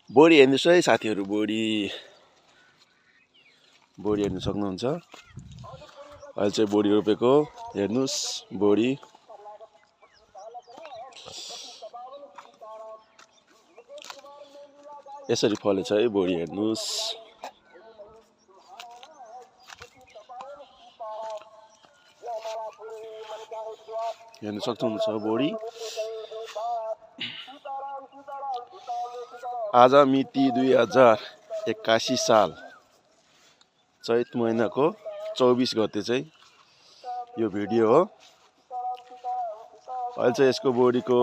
बोडी हेर्नुहोस् है साथीहरू, बोडी हेर्नु सक्नुहुन्छ। अहिले चाहिँ बोडी रोपेको हेर्नुहोस्, बोडी यसरी फलेछ है। बोडी हेर्नुहोस्, हेर्नु सक्नुहुन्छ बोडी। आज मिति 2081 साल चैत महिनाको 24 गते चाहिँ यो भिडियो हो। अहिले चाहिँ यसको बोडीको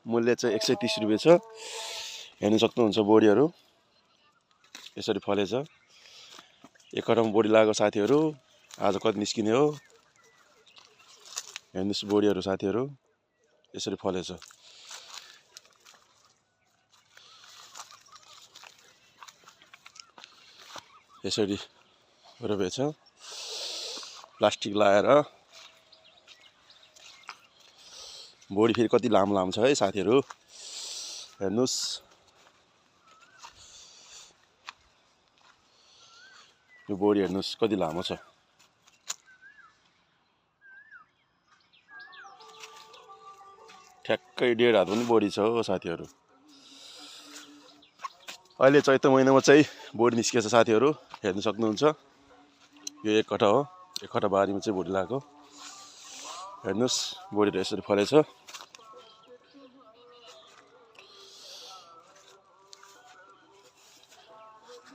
मूल्य चाहिँ 130 रुपियाँ छ। हेर्नु सक्नुहुन्छ बोडीहरू यसरी फलेछ। एक कट्टामा बोडी लागेको साथीहरू आज कति निस्किने हो हेर्नुहोस्। बोडीहरू साथीहरू यसरी फलेछ। यसरी रोपेछ प्लास्टिक लाएर। बोडी फेरि कति लामो लामो छ है साथीहरू, हेर्नुहोस्। यो बोडी हेर्नुहोस् कति लामो छ। ठ्याक्कै 1.5 हात पनि बोडी छ हो साथीहरू। अहिले चैत महिनामा चाहिँ बोडी निस्केछ साथीहरू, हेर्नु सक्नुहुन्छ। यो 1 कट्टा हो, 1 कट्टा बारीमा चाहिँ बोडी लगाएको। हेर्नुहोस् बोडीहरू यसरी फलेछ।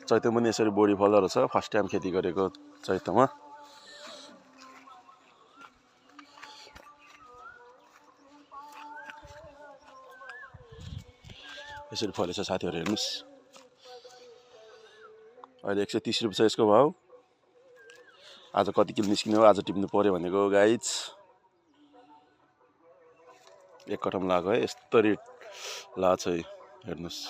चैतमा पनि यसरी बोडी फल्दो रहेछ। फर्स्ट टाइम खेती गरेको चैतमा। यसरी फलेछ साथीहरू, हेर्नुहोस्। अहिले 130 रुपियाँ छ यसको भाउ। आज कति किलो निस्किने हो, आज टिप्नु पर्यो भनेको गाइज। 1 कट्टामा लगाएको है, यस्तो रेट लाग्छ है, हेर्नुहोस्।